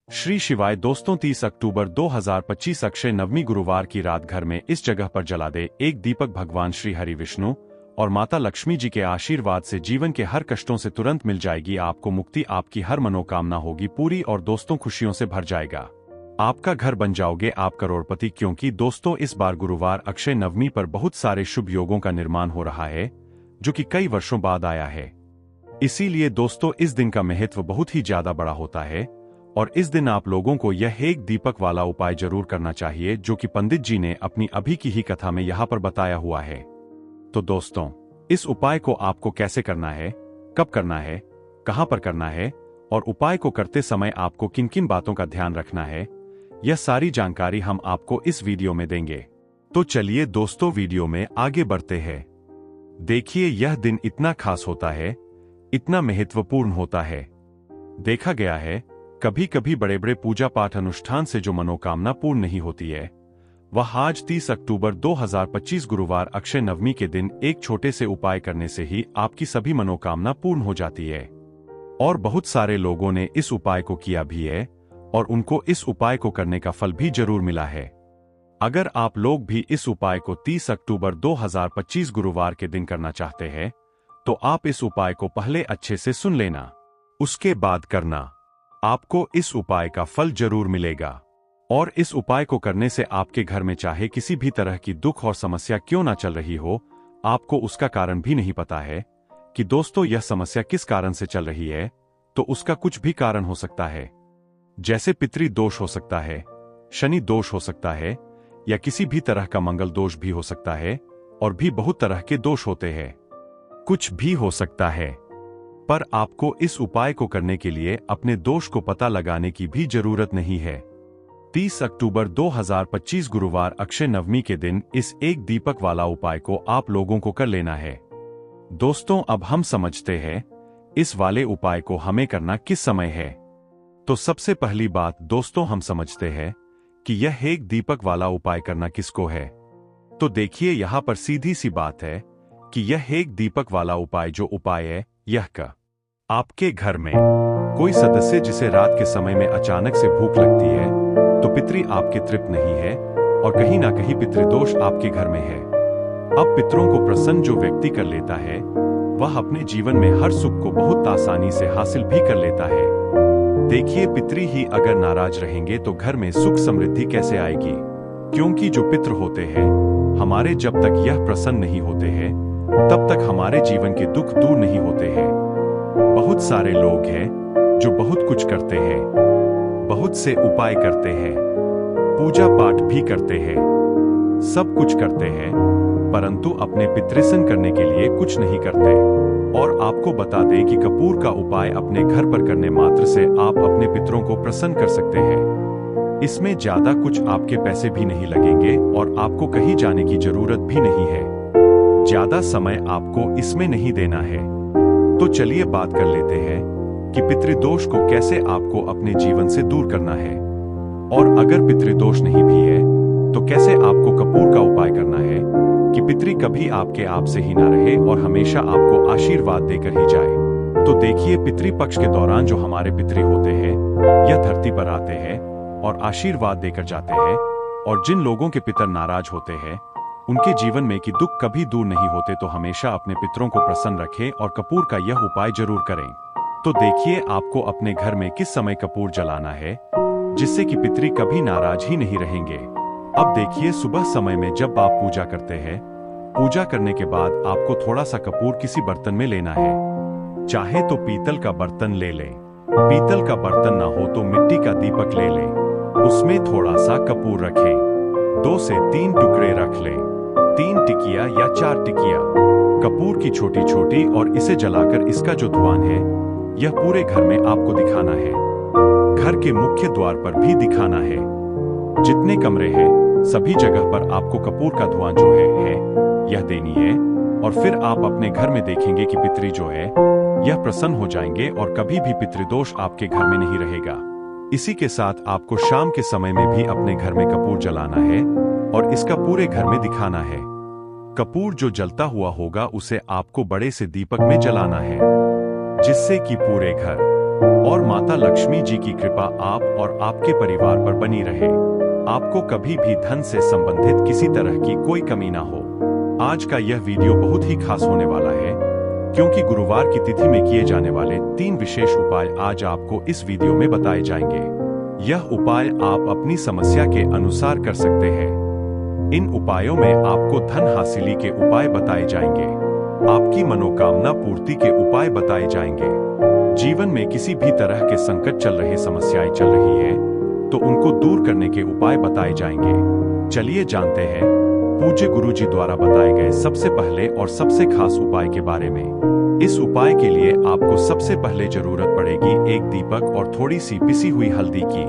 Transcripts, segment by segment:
श्री शिवाय दोस्तों 30 अक्टूबर 2025 अक्षय नवमी गुरुवार की रात घर में इस जगह पर जला दे एक दीपक। भगवान श्री हरि विष्णु और माता लक्ष्मी जी के आशीर्वाद से जीवन के हर कष्टों से तुरंत मिल जाएगी आपको मुक्ति, आपकी हर मनोकामना होगी पूरी और दोस्तों खुशियों से भर जाएगा। आपका घर बन जाओगे आप करोड़पति, क्योंकि दोस्तों इस बार गुरुवार अक्षय नवमी पर बहुत सारे शुभ योगों का निर्माण हो रहा है जो कि कई वर्षों बाद आया है। इसीलिए दोस्तों इस दिन का महत्व बहुत ही ज्यादा बड़ा होता है और इस दिन आप लोगों को यह एक दीपक वाला उपाय जरूर करना चाहिए जो कि पंडित जी ने अपनी अभी की ही कथा में यहाँ पर बताया हुआ है। तो दोस्तों इस उपाय को आपको कैसे करना है, कब करना है, कहां पर करना है और उपाय को करते समय आपको किन किन बातों का ध्यान रखना है, यह सारी जानकारी हम आपको इस वीडियो में देंगे। तो चलिए दोस्तों वीडियो में आगे बढ़ते हैं। देखिए यह दिन इतना खास होता है, इतना महत्वपूर्ण होता है। देखा गया है कभी कभी बड़े बड़े पूजा पाठ अनुष्ठान से जो मनोकामना पूर्ण नहीं होती है, वह आज 30 अक्टूबर 2025 गुरुवार अक्षय नवमी के दिन एक छोटे से उपाय करने से ही आपकी सभी मनोकामना पूर्ण हो जाती है। और बहुत सारे लोगों ने इस उपाय को किया भी है और उनको इस उपाय को करने का फल भी जरूर मिला है। अगर आप लोग भी इस उपाय को 30 अक्टूबर 2025 गुरुवार के दिन करना चाहते हैं तो आप इस उपाय को पहले अच्छे से सुन लेना, उसके बाद करना। आपको इस उपाय का फल जरूर मिलेगा। और इस उपाय को करने से आपके घर में चाहे किसी भी तरह की दुख और समस्या क्यों ना चल रही हो, आपको उसका कारण भी नहीं पता है कि दोस्तों यह समस्या किस कारण से चल रही है, तो उसका कुछ भी कारण हो सकता है। जैसे पितृ दोष हो सकता है, शनि दोष हो सकता है या किसी भी तरह का मंगल दोष भी हो सकता है और भी बहुत तरह के दोष होते हैं, कुछ भी हो सकता है। पर आपको इस उपाय को करने के लिए अपने दोष को पता लगाने की भी जरूरत नहीं है। 30 अक्टूबर 2025 गुरुवार अक्षय नवमी के दिन इस एक दीपक वाला उपाय को आप लोगों को कर लेना है। दोस्तों अब हम समझते हैं इस वाले उपाय को हमें करना किस समय है। तो सबसे पहली बात दोस्तों हम समझते हैं कि यह एक दीपक वाला उपाय करना किसको है। तो देखिए यहां पर सीधी सी बात है कि यह एक दीपक वाला उपाय जो उपाय है यह का आपके घर में कोई सदस्य जिसे रात के समय में अचानक से भूख लगती है तो पितृ आपके तृप्त नहीं है और कहीं ना कहीं पितृदोष आपके घर में है। अब पितरों को प्रसन्न जो व्यक्ति कर लेता है वह अपने जीवन में हर सुख को बहुत आसानी से हासिल भी कर लेता है। देखिए पितृ ही अगर नाराज रहेंगे तो घर में सुख समृद्धि कैसे आएगी, क्योंकि जो पितृ होते हैं हमारे जब तक यह प्रसन्न नहीं होते हैं तब तक हमारे जीवन के दुख दूर नहीं होते हैं। बहुत सारे लोग हैं जो बहुत कुछ करते हैं, बहुत से उपाय करते हैं, पूजा पाठ भी करते हैं, सब कुछ करते हैं, परंतु अपने पितृसन करने के लिए कुछ नहीं करते। और आपको बता दें कि कपूर का उपाय अपने घर पर करने मात्र से आप अपने पितरों को प्रसन्न कर सकते हैं। इसमें ज्यादा कुछ आपके पैसे भी नहीं लगेंगे और आपको कहीं जाने की जरूरत भी नहीं है। ज्यादा समय आपको इसमें नहीं देना है। तो चलिए बात कर लेते हैं कि पितृदोष को कैसे आपको अपने जीवन से दूर करना है। और अगर पितृदोष नहीं भी है तो कैसे आपको कपूर का उपाय करना है कि पितृ कभी आपके आप से ही ना रहे और हमेशा आपको आशीर्वाद देकर ही जाए। तो देखिए पितृपक्ष के दौरान जो हमारे पितृ होते हैं यह धरती पर आते हैं और आशीर्वाद देकर जाते हैं। और जिन लोगों के पितर नाराज होते हैं उनके जीवन में कि दुख कभी दूर नहीं होते, तो हमेशा अपने पितरों को प्रसन्न रखें और कपूर का यह उपाय जरूर करें। तो देखिए आपको अपने घर में किस समय कपूर जलाना है जिससे कि पितृ कभी नाराज ही नहीं रहेंगे। अब देखिए सुबह समय में जब आप पूजा करते हैं, पूजा करने के बाद आपको थोड़ा सा कपूर किसी बर्तन में लेना है। चाहे तो पीतल का बर्तन ले लें, पीतल का बर्तन ना हो तो मिट्टी का दीपक ले लें, उसमें थोड़ा सा कपूर रखें, 2 से 3 टुकड़े रख लें, 3 टिकिया या 4 टिकिया कपूर की छोटी छोटी, और इसे जलाकर इसका जो धुआं है यह पूरे घर में आपको दिखाना है। घर के मुख्य द्वार पर भी दिखाना है। जितने कमरे हैं सभी जगह पर आपको कपूर का धुआं जो है यह देनी है। और फिर आप अपने घर में देखेंगे कि पितृ जो है यह प्रसन्न हो जाएंगे और कभी भी पितृदोष आपके घर में नहीं रहेगा। इसी के साथ आपको शाम के समय में भी अपने घर में कपूर जलाना है और इसका पूरे घर में दिखाना है। कपूर जो जलता हुआ होगा उसे आपको बड़े से दीपक में जलाना है जिससे कि पूरे घर और माता लक्ष्मी जी की कृपा आप और आपके परिवार पर बनी रहे। आपको कभी भी धन से संबंधित किसी तरह की कोई कमी ना हो। आज का यह वीडियो बहुत ही खास होने वाला है, क्योंकि गुरुवार की तिथि में किए जाने वाले 3 विशेष उपाय आज आपको इस वीडियो में बताए जाएंगे। यह उपाय आप अपनी समस्या के अनुसार कर सकते हैं। इन उपायों में आपको धन हासिली के उपाय बताए जाएंगे, आपकी मनोकामना पूर्ति के उपाय बताए जाएंगे। जीवन में किसी भी तरह के संकट चल रहे, समस्याएं चल रही है, तो उनको दूर करने के उपाय बताए जाएंगे। चलिए जानते हैं पूज्य गुरुजी द्वारा बताए गए सबसे पहले और सबसे खास उपाय के बारे में। इस उपाय के लिए आपको सबसे पहले जरूरत पड़ेगी एक दीपक और थोड़ी सी पिसी हुई हल्दी की।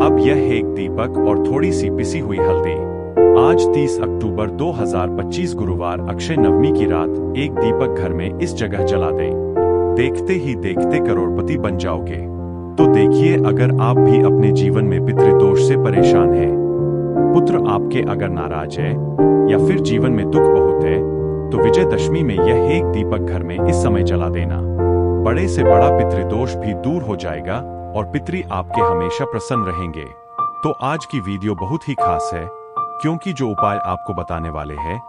अब यह एक दीपक और थोड़ी सी पिसी हुई हल्दी आज 30 अक्टूबर 2025 गुरुवार अक्षय नवमी की रात एक दीपक घर में इस जगह जला दें। देखते ही देखते करोड़पति बन जाओगे। तो देखिए, अगर आप भी अपने जीवन में पितृदोष से परेशान हैं, पुत्र आपके अगर नाराज है या फिर जीवन में दुख बहुत है, तो विजयदशमी में यह एक दीपक घर में इस समय जला देना। बड़े से बड़ा पितृदोष भी दूर हो जाएगा और पितृ आपके हमेशा प्रसन्न रहेंगे। तो आज की वीडियो बहुत ही खास है, क्योंकि जो उपाय आपको बताने वाले हैं,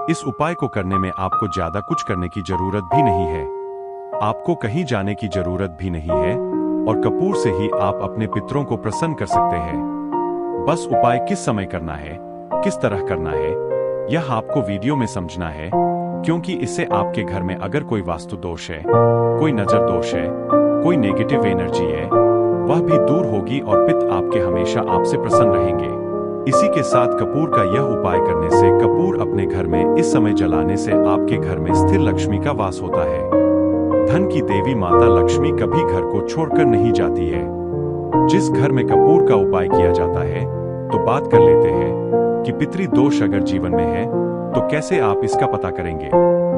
इस उपाय को करने में आपको ज्यादा कुछ करने की जरूरत भी नहीं है। आपको कहीं जाने की जरूरत भी नहीं है और कपूर से ही आप अपने पितरों को प्रसन्न कर सकते हैं। बस उपाय किस समय करना है, किस तरह करना है, यह आपको वीडियो में समझना है, क्योंकि इससे आपके घर में अगर कोई वास्तु दोष है, कोई नजर दोष है, कोई नेगेटिव एनर्जी है, वह भी दूर होगी और पिता आपके हमेशा आपसे प्रसन्न रहेंगे। इसी के साथ कपूर का यह उपाय करने से, कपूर अपने घर में इस समय जलाने से आपके घर में स्थिर लक्ष्मी का वास होता है। धन की देवी माता लक्ष्मी कभी घर को छोड़कर नहीं जाती है। जिस घर में कपूर का उपाय किया जाता है, तो बात कर लेते हैं कि पितृ दोष अगर जीवन में है तो कैसे आप इसका पता करेंगे।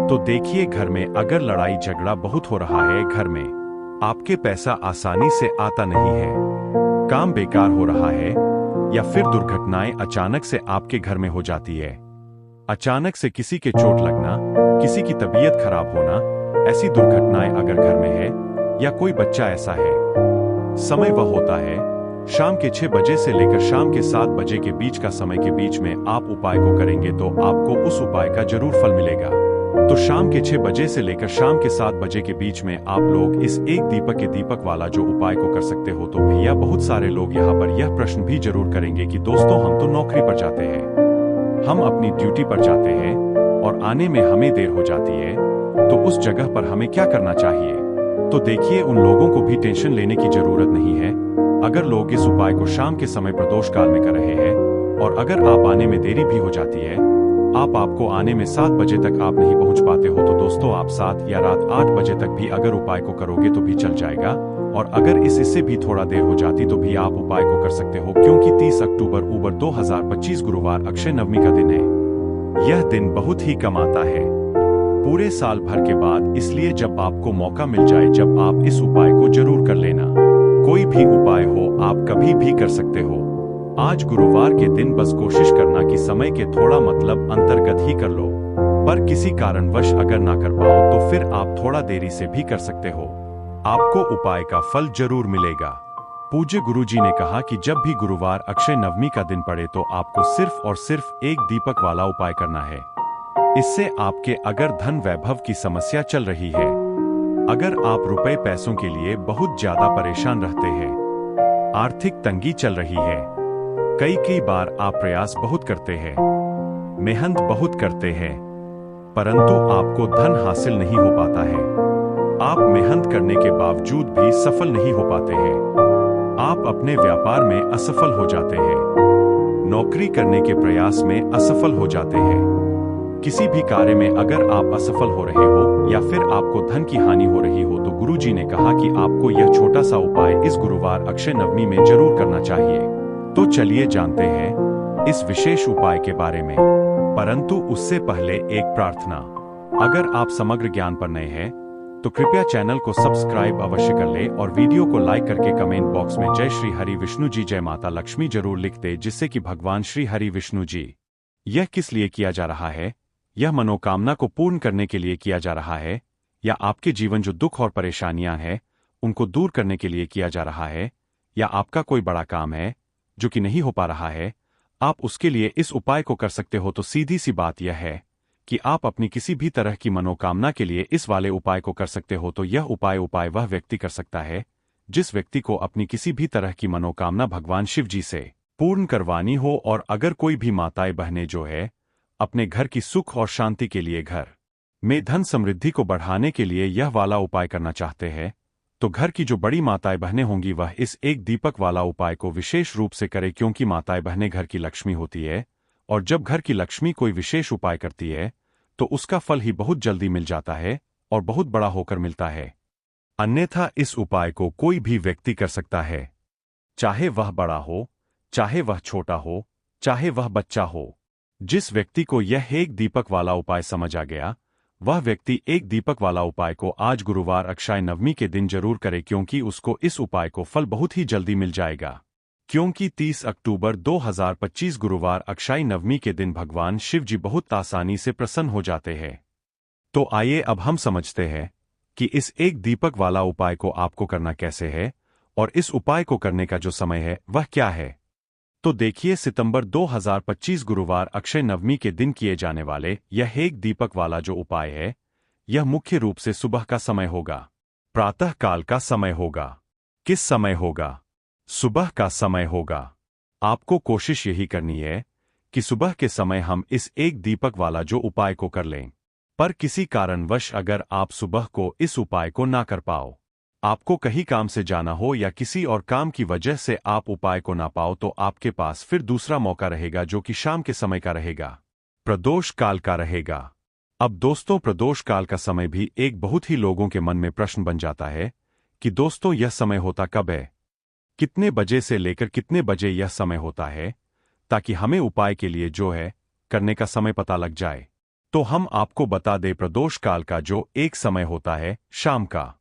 तो देखिए, घर में अगर लड़ाई झगड़ा बहुत हो रहा है, घर में आपके पैसा आसानी से आता नहीं है, काम बेकार हो रहा है, या फिर दुर्घटनाएं अचानक से आपके घर में हो जाती है, अचानक से किसी के चोट लगना, किसी की तबीयत खराब होना, ऐसी दुर्घटनाएं अगर घर में है, या कोई बच्चा ऐसा है, समय वह होता है शाम के 6 बजे से लेकर शाम के 7 बजे के बीच का समय के बीच में आप उपाय को करेंगे तो आपको उस उपाय का जरूर फल मिलेगा। तो शाम के 6 बजे से लेकर शाम के 7 बजे के बीच में आप लोग इस एक दीपक के दीपक वाला जो उपाय को कर सकते हो। तो भैया, बहुत सारे लोग यहाँ पर यह प्रश्न भी जरूर करेंगे कि दोस्तों, हम तो नौकरी पर जाते हैं, हम अपनी ड्यूटी पर जाते हैं और आने में हमें देर हो जाती है, तो उस जगह पर हमें क्या करना चाहिए। तो देखिए, उन लोगों को भी टेंशन लेने की जरूरत नहीं है। अगर लोग इस उपाय को शाम के समय प्रदोष काल में कर रहे हैं और अगर आप आने में देरी भी हो जाती है, आपको आने में 7 बजे तक आप नहीं पहुंच पाते हो, तो दोस्तों आप 7 या रात 8 बजे तक भी अगर उपाय को करोगे तो भी चल जाएगा। और अगर इससे भी थोड़ा देर हो जाती तो भी आप उपाय को कर सकते हो, क्योंकि 30 अक्टूबर 2025 गुरुवार अक्षय नवमी का दिन है। यह दिन बहुत ही कम आता है पूरे साल भर के बाद, इसलिए जब आपको मौका मिल जाए, जब आप इस उपाय को जरूर कर लेना। कोई भी उपाय हो, आप कभी भी कर सकते हो। आज गुरुवार के दिन बस कोशिश करना कि समय के थोड़ा मतलब अंतर्गत ही कर लो, पर किसी कारणवश अगर ना कर पाओ तो फिर आप थोड़ा देरी से भी कर सकते हो। आपको उपाय का फल जरूर मिलेगा। पूज्य गुरुजी ने कहा कि जब भी गुरुवार अक्षय नवमी का दिन पड़े तो आपको सिर्फ और सिर्फ एक दीपक वाला उपाय करना है। इससे आपके अगर धन वैभव की समस्या चल रही है, अगर आप रुपए पैसों के लिए बहुत ज्यादा परेशान रहते हैं, आर्थिक तंगी चल रही है, कई बार आप प्रयास बहुत करते हैं, मेहनत बहुत करते हैं, परंतु आपको धन हासिल नहीं हो पाता है, आप मेहनत करने के बावजूद भी सफल नहीं हो पाते हैं, आप अपने व्यापार में असफल हो जाते हैं, नौकरी करने के प्रयास में असफल हो जाते हैं, किसी भी कार्य में अगर आप असफल हो रहे हो या फिर आपको धन की हानि हो रही हो, तो गुरुजी ने कहा कि आपको यह छोटा सा उपाय इस गुरुवार अक्षय नवमी में जरूर करना चाहिए। तो चलिए जानते हैं इस विशेष उपाय के बारे में, परंतु उससे पहले एक प्रार्थना। अगर आप समग्र ज्ञान पर नए हैं तो कृपया चैनल को सब्सक्राइब अवश्य कर ले और वीडियो को लाइक करके कमेंट बॉक्स में जय श्री हरि विष्णु जी, जय माता लक्ष्मी जरूर लिख दे, जिससे कि भगवान श्री हरि विष्णु जी। यह किस लिए किया जा रहा है? यह मनोकामना को पूर्ण करने के लिए किया जा रहा है, या आपके जीवन जो दुख और परेशानियां हैं उनको दूर करने के लिए किया जा रहा है, या आपका कोई बड़ा काम है जो कि नहीं हो पा रहा है, आप उसके लिए इस उपाय को कर सकते हो। तो सीधी सी बात यह है कि आप अपनी किसी भी तरह की मनोकामना के लिए इस वाले उपाय को कर सकते हो। तो यह उपाय वह व्यक्ति कर सकता है जिस व्यक्ति को अपनी किसी भी तरह की मनोकामना भगवान शिव जी से पूर्ण करवानी हो। और अगर कोई भी माताएं बहनें जो है अपने घर की सुख और शांति के लिए, घर में धन समृद्धि को बढ़ाने के लिए यह वाला उपाय करना चाहते हैं, तो घर की जो बड़ी माताएं बहनें होंगी वह इस एक दीपक वाला उपाय को विशेष रूप से करें, क्योंकि माताएं बहनें घर की लक्ष्मी होती है, और जब घर की लक्ष्मी कोई विशेष उपाय करती है तो उसका फल ही बहुत जल्दी मिल जाता है और बहुत बड़ा होकर मिलता है। अन्यथा इस उपाय को कोई भी व्यक्ति कर सकता है, चाहे वह बड़ा हो, चाहे वह छोटा हो, चाहे वह बच्चा हो। जिस व्यक्ति को यह एक दीपक वाला उपाय समझ आ गया, वह व्यक्ति एक दीपक वाला उपाय को आज गुरुवार अक्षय नवमी के दिन जरूर करे, क्योंकि उसको इस उपाय को फल बहुत ही जल्दी मिल जाएगा। क्योंकि 30 अक्टूबर 2025 गुरुवार अक्षय नवमी के दिन भगवान शिव जी बहुत आसानी से प्रसन्न हो जाते हैं। तो आइए अब हम समझते हैं कि इस एक दीपक वाला उपाय को आपको करना कैसे है, और इस उपाय को करने का जो समय है वह क्या है। तो देखिए, सितंबर 2025 गुरुवार अक्षय नवमी के दिन किए जाने वाले यह एक दीपक वाला जो उपाय है, यह मुख्य रूप से सुबह का समय होगा, प्रातः काल का समय होगा। किस समय होगा? सुबह का समय होगा। आपको कोशिश यही करनी है कि सुबह के समय हम इस एक दीपक वाला जो उपाय को कर लें। पर किसी कारणवश अगर आप सुबह को इस उपाय को ना कर पाओ, आपको कहीं काम से जाना हो या किसी और काम की वजह से आप उपाय को ना पाओ, तो आपके पास फिर दूसरा मौका रहेगा जो कि शाम के समय का रहेगा, प्रदोष काल का रहेगा। अब दोस्तों, प्रदोष काल का समय भी एक बहुत ही लोगों के मन में प्रश्न बन जाता है कि दोस्तों यह समय होता कब है, कितने बजे से लेकर कितने बजे यह समय होता है, ताकि हमें उपाय के लिए जो है करने का समय पता लग जाए। तो हम आपको बता दें, प्रदोष काल का जो एक समय होता है शाम का